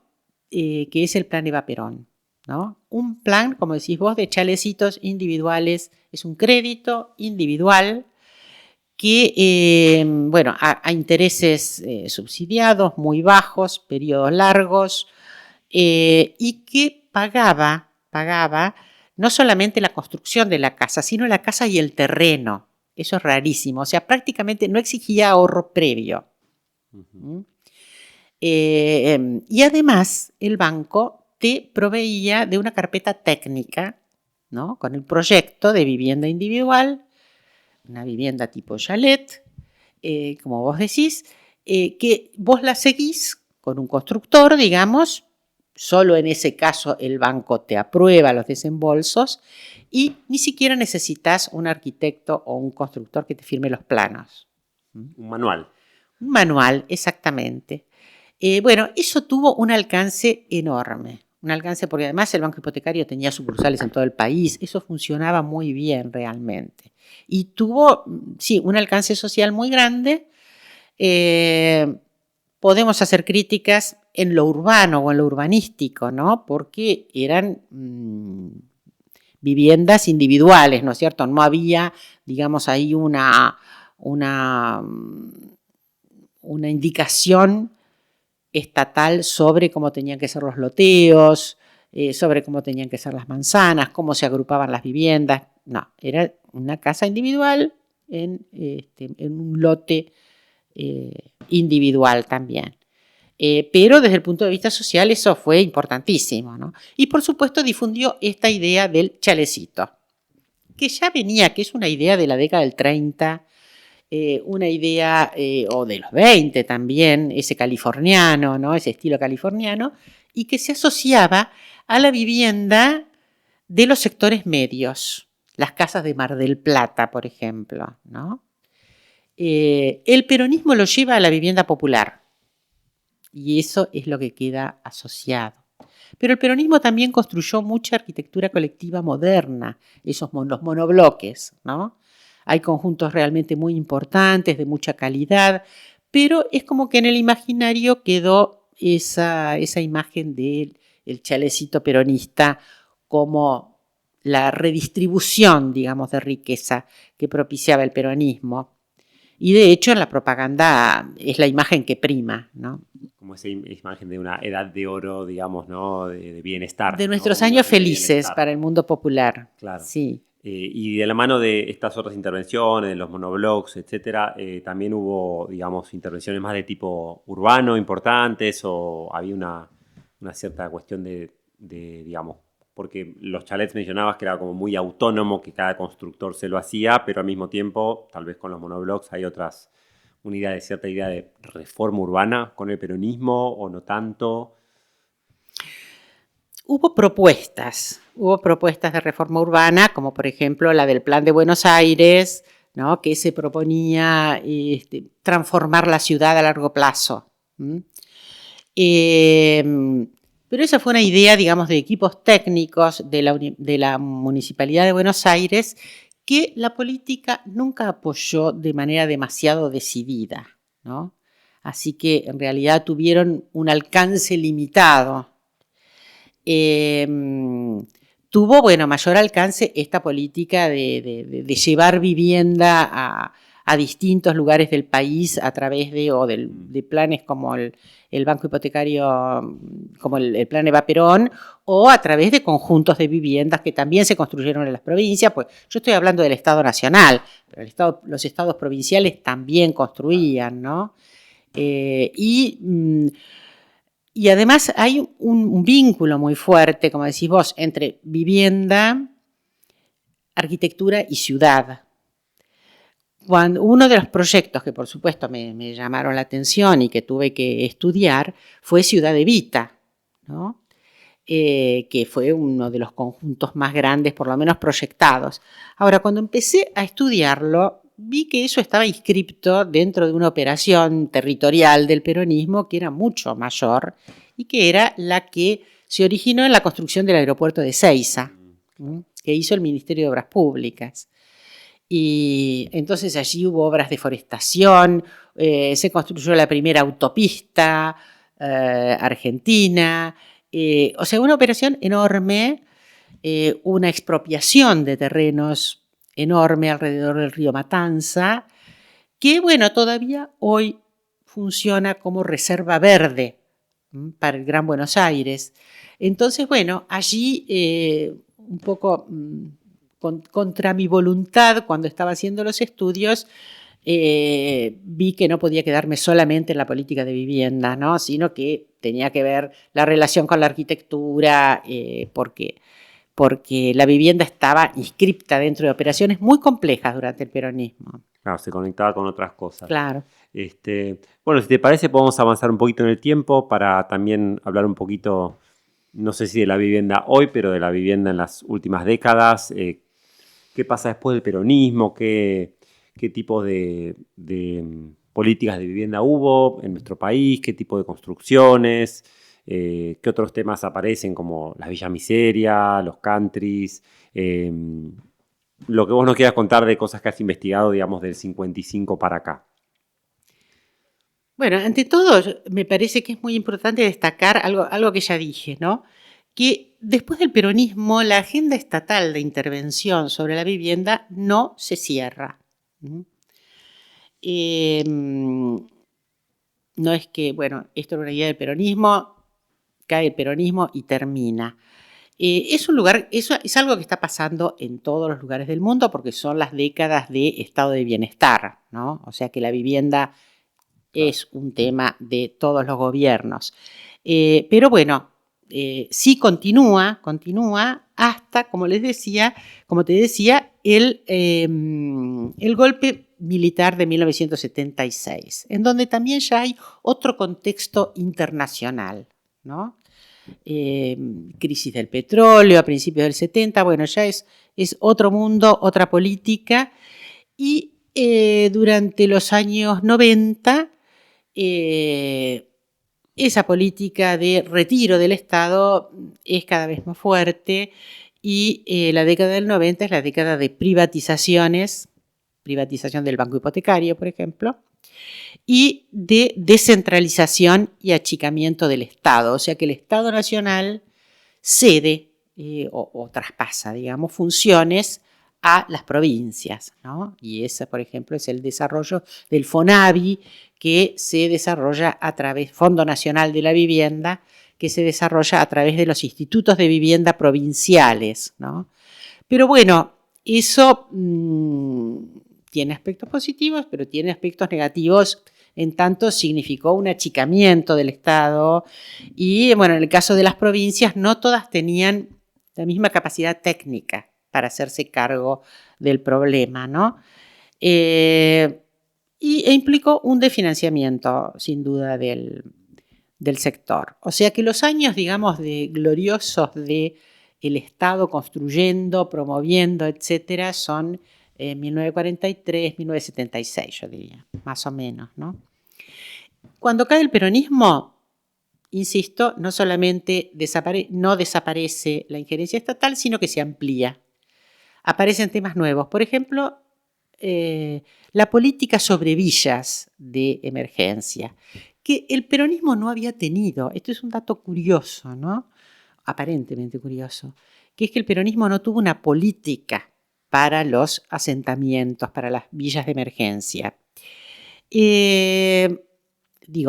que es el Plan Eva Perón, ¿no? Un plan, como decís vos, de chalecitos individuales, es un crédito individual que, a intereses subsidiados, muy bajos, periodos largos, y que pagaba no solamente la construcción de la casa, sino la casa y el terreno. Eso es rarísimo, o sea, prácticamente no exigía ahorro previo. Y además el banco te proveía de una carpeta técnica, ¿no? Con el proyecto de vivienda individual, una vivienda tipo chalet, como vos decís, que vos la seguís con un constructor, digamos, solo en ese caso el banco te aprueba los desembolsos y ni siquiera necesitas un arquitecto o un constructor que te firme los planos. Un manual. Un manual, exactamente. Eso tuvo un alcance enorme. Un alcance porque además el Banco Hipotecario tenía sucursales en todo el país. Eso funcionaba muy bien realmente. Y tuvo, sí, un alcance social muy grande. Podemos hacer críticas en lo urbano o en lo urbanístico, ¿no? Porque eran viviendas individuales, ¿no es cierto? No había, digamos, ahí una indicación estatal sobre cómo tenían que ser los loteos, sobre cómo tenían que ser las manzanas, cómo se agrupaban las viviendas. No, era una casa individual en un lote individual también. Pero desde el punto de vista social eso fue importantísimo, ¿no? Y por supuesto difundió esta idea del chalecito, que ya venía, que es una idea de la década del 30, una idea, o de los 20 también, ese californiano, ¿no? Ese estilo californiano, y que se asociaba a la vivienda de los sectores medios, las casas de Mar del Plata, por ejemplo, ¿no? El peronismo lo lleva a la vivienda popular, y eso es lo que queda asociado. Pero el peronismo también construyó mucha arquitectura colectiva moderna, los monobloques, ¿no? Hay conjuntos realmente muy importantes, de mucha calidad, pero es como que en el imaginario quedó esa imagen del chalecito peronista como la redistribución, digamos, de riqueza que propiciaba el peronismo. Y de hecho en la propaganda es la imagen que prima, ¿no? Como esa imagen de una edad de oro, digamos, ¿no? De bienestar. De nuestros ¿no? años felices para el mundo popular. Claro. Sí. Y de la mano de estas otras intervenciones, de los monoblogs, etcétera, también hubo, digamos, intervenciones más de tipo urbano importantes, o había una cierta cuestión de, digamos, porque los chalets mencionabas que era como muy autónomo, que cada constructor se lo hacía, pero al mismo tiempo, tal vez con los monoblogs hay cierta idea de reforma urbana con el peronismo, o no tanto. Hubo propuestas de reforma urbana, como por ejemplo la del Plan de Buenos Aires, ¿no? Que se proponía transformar la ciudad a largo plazo. Pero esa fue una idea, digamos, de equipos técnicos de la Municipalidad de Buenos Aires que la política nunca apoyó de manera demasiado decidida, ¿no? Así que en realidad tuvieron un alcance limitado. Tuvo, mayor alcance esta política de llevar vivienda a distintos lugares del país a través de planes como el Banco Hipotecario, como el Plan Eva Perón, o a través de conjuntos de viviendas que también se construyeron en las provincias. Pues yo estoy hablando del Estado Nacional, pero los estados provinciales también construían, ¿no? Y además hay un vínculo muy fuerte, como decís vos, entre vivienda, arquitectura y ciudad. Uno de los proyectos que por supuesto me llamaron la atención y que tuve que estudiar fue Ciudad Evita, ¿no? que fue uno de los conjuntos más grandes, por lo menos proyectados. Ahora, cuando empecé a estudiarlo, vi que eso estaba inscripto dentro de una operación territorial del peronismo que era mucho mayor y que era la que se originó en la construcción del aeropuerto de Seiza, que hizo el Ministerio de Obras Públicas. Y entonces allí hubo obras de forestación, se construyó la primera autopista argentina, o sea, una operación enorme, una expropiación de terrenos enorme alrededor del río Matanza, que, bueno, todavía hoy funciona como reserva verde para el Gran Buenos Aires. Entonces, bueno, allí un poco contra mi voluntad, cuando estaba haciendo los estudios, vi que no podía quedarme solamente en la política de vivienda, ¿no? Sino que tenía que ver la relación con la arquitectura, porque la vivienda estaba inscripta dentro de operaciones muy complejas durante el peronismo. Claro, se conectaba con otras cosas. Claro. Bueno, si te parece, podemos avanzar un poquito en el tiempo para también hablar un poquito, no sé si de la vivienda hoy, pero de la vivienda en las últimas décadas. ¿Qué pasa después del peronismo? ¿Qué tipo de políticas de vivienda hubo en nuestro país? ¿Qué tipo de construcciones? ¿Qué otros temas aparecen como las villas miseria, los countries? Lo que vos nos quieras contar de cosas que has investigado, digamos, del 55 para acá. Bueno, ante todo, me parece que es muy importante destacar algo que ya dije, ¿no? Que después del peronismo, la agenda estatal de intervención sobre la vivienda no se cierra. No es que, bueno, esto era una idea del peronismo, cae el peronismo y termina. Es un lugar, eso es algo que está pasando en todos los lugares del mundo porque son las décadas de estado de bienestar, ¿no? O sea que la vivienda es un tema de todos los gobiernos. Pero bueno, sí continúa hasta, como te decía, el golpe militar de 1976, en donde también ya hay otro contexto internacional, ¿no? Crisis del petróleo a principios del 70, bueno, ya es otro mundo, otra política, y durante los años 90 esa política de retiro del Estado es cada vez más fuerte y la década del 90 es la década de privatizaciones, privatización del banco hipotecario, por ejemplo, y de descentralización y achicamiento del Estado. O sea que el Estado Nacional cede o traspasa, digamos, funciones a las provincias, ¿no? Y ese, por ejemplo, es el desarrollo del FONAVI, que se desarrolla a través, Fondo Nacional de la Vivienda, que se desarrolla a través de los institutos de vivienda provinciales, ¿no? Pero bueno, eso tiene aspectos positivos, pero tiene aspectos negativos, en tanto significó un achicamiento del Estado y, bueno, en el caso de las provincias no todas tenían la misma capacidad técnica para hacerse cargo del problema, ¿no? E implicó un desfinanciamiento, sin duda, del sector. O sea que los años, digamos, gloriosos del Estado construyendo, promoviendo, etcétera, son 1943, 1976, yo diría, más o menos, ¿no? Cuando cae el peronismo, insisto, no solamente no desaparece la injerencia estatal, sino que se amplía. Aparecen temas nuevos. Por ejemplo, la política sobre villas de emergencia, que el peronismo no había tenido. Esto es un dato curioso, ¿no? Aparentemente curioso, que es que el peronismo no tuvo una política para los asentamientos, para las villas de emergencia.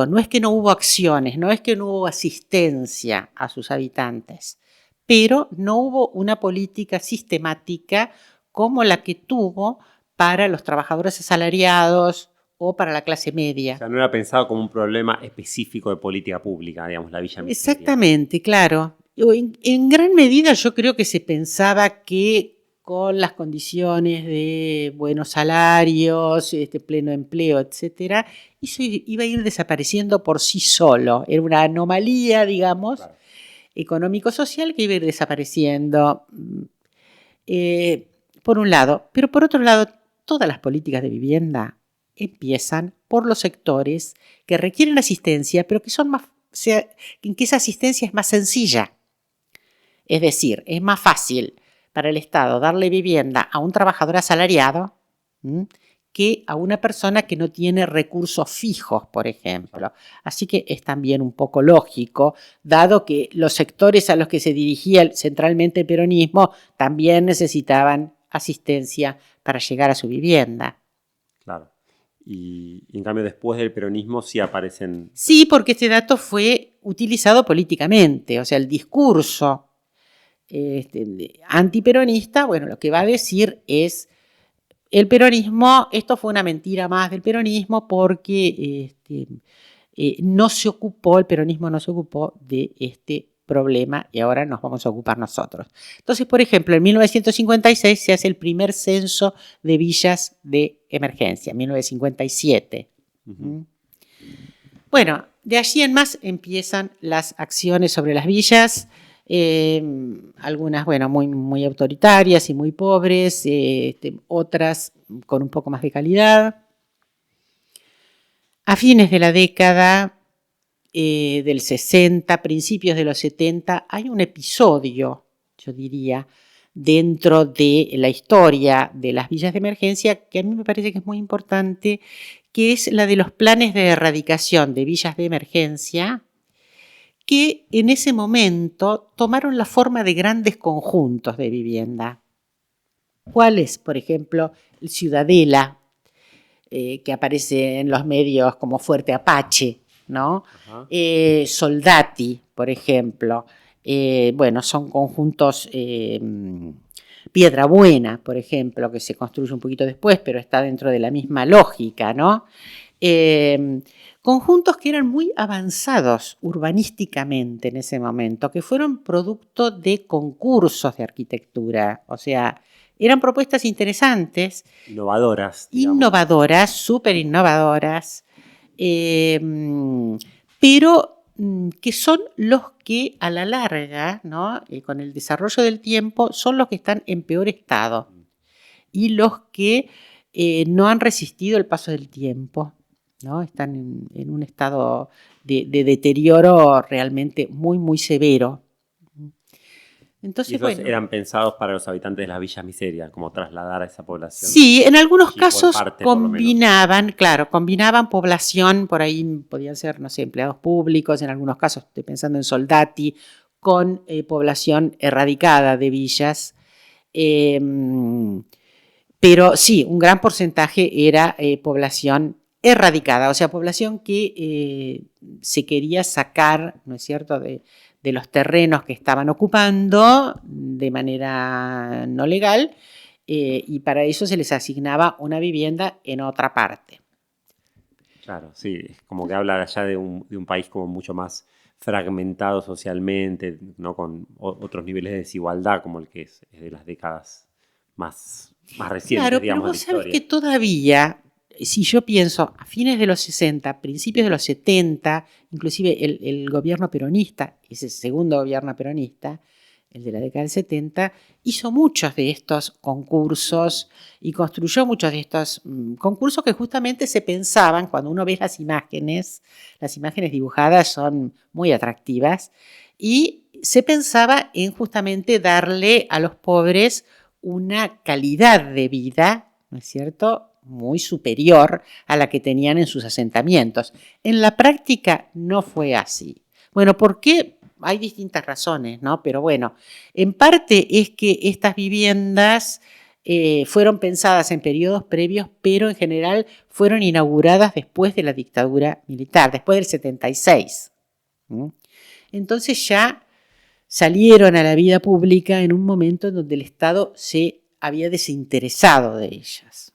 No es que no hubo acciones, no es que no hubo asistencia a sus habitantes, pero no hubo una política sistemática como la que tuvo para los trabajadores asalariados o para la clase media. O sea, no era pensado como un problema específico de política pública, digamos, la villa miseria. Exactamente, claro. En gran medida yo creo que se pensaba que con las condiciones de buenos salarios, pleno empleo, etcétera, eso iba a ir desapareciendo por sí solo. Era una anomalía, digamos. Claro. económico-social que iba a ir desapareciendo, por un lado. Pero por otro lado, todas las políticas de vivienda empiezan por los sectores que requieren asistencia, pero que son en que esa asistencia es más sencilla. Es decir, es más fácil para el Estado darle vivienda a un trabajador asalariado que a una persona que no tiene recursos fijos, por ejemplo. Así que es también un poco lógico, dado que los sectores a los que se dirigía centralmente el peronismo también necesitaban asistencia para llegar a su vivienda. Claro. Y en cambio después del peronismo sí aparecen... Sí, porque este dato fue utilizado políticamente, o sea, el discurso antiperonista, bueno, lo que va a decir es el peronismo, esto fue una mentira más del peronismo porque el peronismo no se ocupó de este problema y ahora nos vamos a ocupar nosotros. Entonces, por ejemplo, en 1956 se hace el primer censo de villas de emergencia, 1957. Uh-huh. Bueno, de allí en más empiezan las acciones sobre las villas, algunas, bueno, muy, muy autoritarias y muy pobres, otras con un poco más de calidad. A fines de la década del 60, principios de los 70, hay un episodio, yo diría, dentro de la historia de las villas de emergencia que a mí me parece que es muy importante, que es la de los planes de erradicación de villas de emergencia, que en ese momento tomaron la forma de grandes conjuntos de vivienda. ¿Cuáles? Por ejemplo, el Ciudadela, que aparece en los medios como Fuerte Apache, ¿no? Soldati, por ejemplo. Bueno, son conjuntos, Piedra Buena, por ejemplo, que se construye un poquito después, pero está dentro de la misma lógica, ¿no? Conjuntos que eran muy avanzados urbanísticamente en ese momento, que fueron producto de concursos de arquitectura, o sea, eran propuestas interesantes. Innovadoras. Innovadoras, súper innovadoras, pero que son los que a la larga, ¿no? Con el desarrollo del tiempo, son los que están en peor estado y los que no han resistido el paso del tiempo, ¿no? Están en un estado de deterioro realmente muy, muy severo. Entonces, y esos bueno, eran pensados para los habitantes de las villas miserias, como trasladar a esa población. Sí, en algunos casos parte, combinaban población, por ahí podían ser, no sé, empleados públicos, en algunos casos, estoy pensando en Soldati, con población erradicada de villas. Pero sí, un gran porcentaje era población erradicada, o sea, población que se quería sacar, ¿no es cierto?, de los terrenos que estaban ocupando de manera no legal, y para eso se les asignaba una vivienda en otra parte. Claro, sí, es como que habla allá de un país como mucho más fragmentado socialmente, ¿no? Con otros niveles de desigualdad, como el que es de las décadas más recientes, claro, digamos, pero vos de la sabés que todavía, si yo pienso a fines de los 60, principios de los 70, inclusive el gobierno peronista, ese segundo gobierno peronista, el de la década del 70, hizo muchos de estos concursos y construyó muchos de estos concursos que justamente se pensaban, cuando uno ve las imágenes dibujadas son muy atractivas, y se pensaba en justamente darle a los pobres una calidad de vida, ¿no es cierto?, muy superior a la que tenían en sus asentamientos. En la práctica no fue así. Bueno, ¿por qué? Hay distintas razones, ¿no? Pero bueno, en parte es que estas viviendas fueron pensadas en periodos previos, pero en general fueron inauguradas después de la dictadura militar, después del 76. Entonces ya salieron a la vida pública en un momento en donde el Estado se había desinteresado de ellas.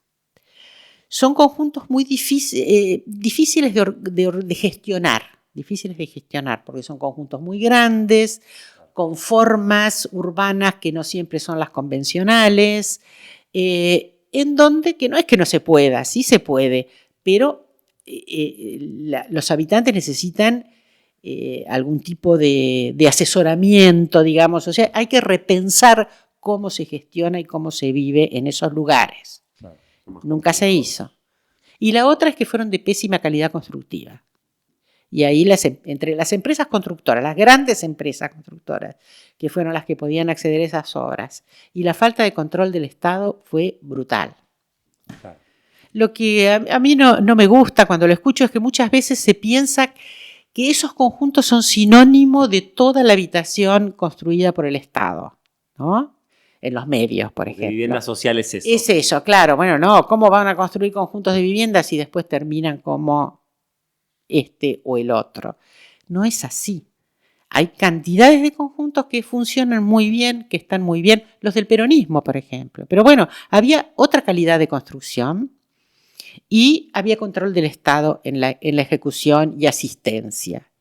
Son conjuntos muy difíciles de gestionar, porque son conjuntos muy grandes, con formas urbanas que no siempre son las convencionales, en donde que no es que no se pueda, sí se puede, pero los habitantes necesitan algún tipo de asesoramiento, digamos. O sea, hay que repensar cómo se gestiona y cómo se vive en esos lugares. Claro, nunca se hizo. Y la otra es que fueron de pésima calidad constructiva. Y ahí entre las empresas constructoras, las grandes empresas constructoras, que fueron las que podían acceder a esas obras, y la falta de control del Estado fue brutal. Claro. Lo que a mí no me gusta cuando lo escucho es que muchas veces se piensa que esos conjuntos son sinónimo de toda la habitación construida por el Estado, ¿no? En los medios, por ejemplo. Vivienda social es eso. Es eso, claro. Bueno, no, ¿cómo van a construir conjuntos de viviendas y después terminan como este o el otro? No es así. Hay cantidades de conjuntos que funcionan muy bien, que están muy bien, los del peronismo, por ejemplo. Pero bueno, había otra calidad de construcción y había control del Estado en la ejecución y asistencia.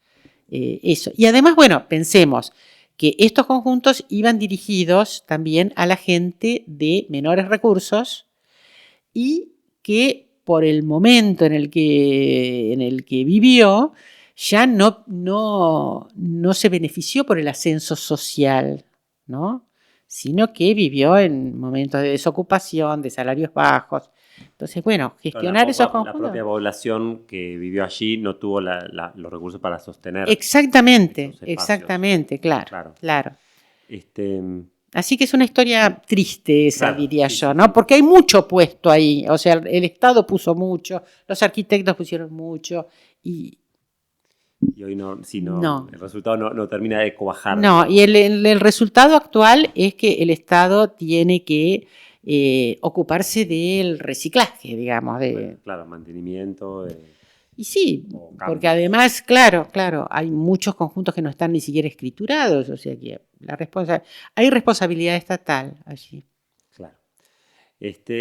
Eso. Y además, bueno, pensemos que estos conjuntos iban dirigidos también a la gente de menores recursos y que por el momento en el que vivió ya no se benefició por el ascenso social, ¿no? Sino que vivió en momentos de desocupación, de salarios bajos. Entonces, bueno, gestionar esos conjuntos. La propia población que vivió allí no tuvo los recursos para sostener. Exactamente, claro. Así que es una historia triste esa, claro, diría yo, ¿no? Porque hay mucho puesto ahí. O sea, el Estado puso mucho, los arquitectos pusieron mucho y hoy el resultado no termina de cuajar. No, y el resultado actual es que el Estado tiene que ocuparse del reciclaje, digamos. Bueno, claro, mantenimiento. Y sí, porque además, claro, hay muchos conjuntos que no están ni siquiera escriturados, o sea que hay responsabilidad estatal allí. Claro.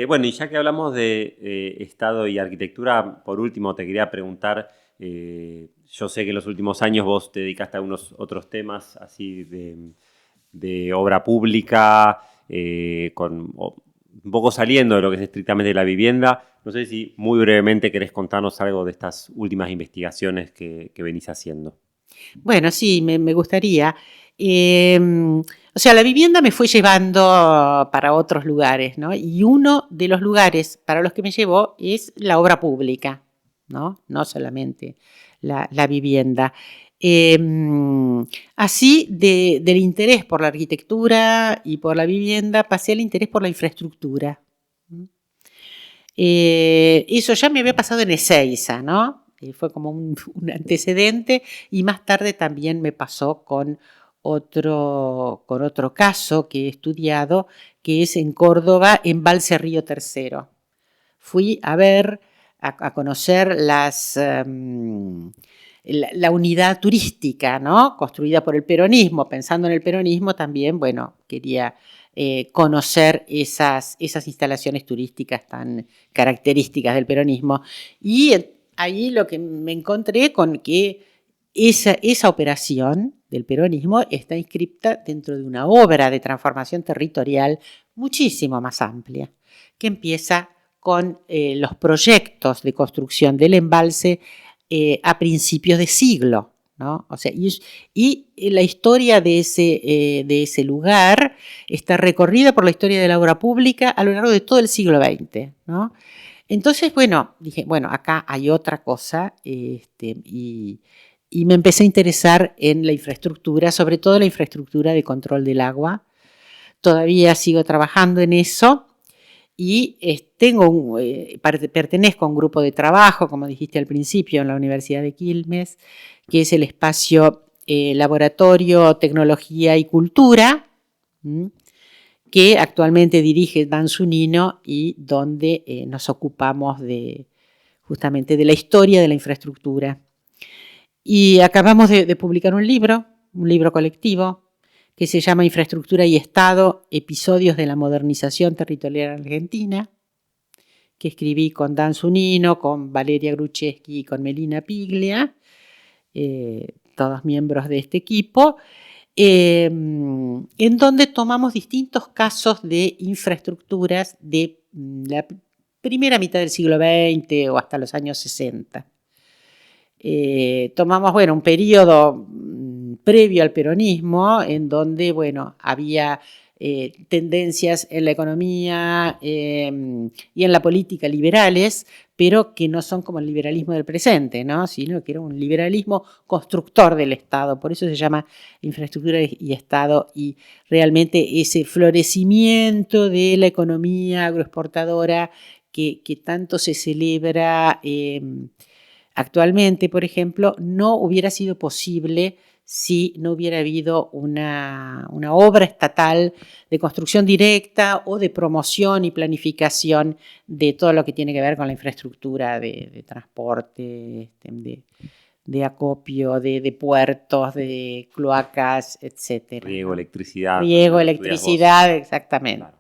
Bueno, y ya que hablamos de Estado y arquitectura, por último te quería preguntar, yo sé que en los últimos años vos te dedicaste a unos otros temas así de obra pública, un poco saliendo de lo que es estrictamente la vivienda. No sé si muy brevemente querés contarnos algo de estas últimas investigaciones que venís haciendo. Bueno, sí, me gustaría. O sea, la vivienda me fue llevando para otros lugares, ¿no? Y uno de los lugares para los que me llevó es la obra pública, ¿no? No solamente la vivienda. Así, del interés por la arquitectura y por la vivienda, pasé al interés por la infraestructura. Eso ya me había pasado en Ezeiza, ¿no? Fue como un antecedente, y más tarde también me pasó con otro caso que he estudiado, que es en Córdoba, Embalse Río Tercero. Fui a conocer la unidad turística, ¿no? Construida por el peronismo. Pensando en el peronismo también, bueno, quería conocer esas instalaciones turísticas tan características del peronismo. Y ahí lo que me encontré con que esa operación del peronismo está inscripta dentro de una obra de transformación territorial muchísimo más amplia, que empieza con los proyectos de construcción del embalse a principios de siglo, ¿no? O sea, y la historia de ese lugar está recorrida por la historia de la obra pública a lo largo de todo el siglo XX, ¿no? Entonces, bueno, dije, bueno, acá hay otra cosa, y me empecé a interesar en la infraestructura, sobre todo la infraestructura de control del agua. Todavía sigo trabajando en eso. Y pertenezco a un grupo de trabajo, como dijiste al principio, en la Universidad de Quilmes, que es el espacio Laboratorio, Tecnología y Cultura, que actualmente dirige Dan Zunino y donde nos ocupamos justamente de la historia de la infraestructura. Y acabamos de publicar un libro colectivo, que se llama Infraestructura y Estado, Episodios de la Modernización Territorial Argentina, que escribí con Dan Zunino, con Valeria Grucheski y con Melina Piglia, todos miembros de este equipo, en donde tomamos distintos casos de infraestructuras de la primera mitad del siglo XX o hasta los años 60. tomamos, un periodo previo al peronismo en donde, había tendencias en la economía y en la política liberales, pero que no son como el liberalismo del presente, ¿no? Sino que era un liberalismo constructor del Estado. Por eso se llama infraestructura y Estado, y realmente ese florecimiento de la economía agroexportadora que tanto se celebra actualmente, por ejemplo, no hubiera sido posible si no hubiera habido una obra estatal de construcción directa o de promoción y planificación de todo lo que tiene que ver con la infraestructura de transporte, de acopio, de puertos, de cloacas, etc. Riego, electricidad. Riego, electricidad, exactamente. Claro.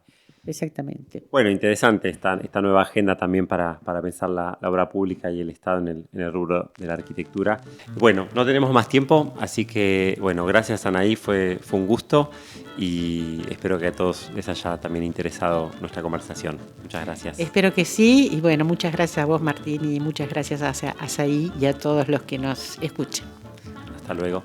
Exactamente. Bueno, interesante esta nueva agenda también para pensar la obra pública y el Estado en el rubro de la arquitectura. Bueno, no tenemos más tiempo, así que, gracias Anaí, fue un gusto y espero que a todos les haya también interesado nuestra conversación. Muchas gracias. Espero que sí, y muchas gracias a vos, Martín, y muchas gracias a Asaí y a todos los que nos escuchan. Hasta luego.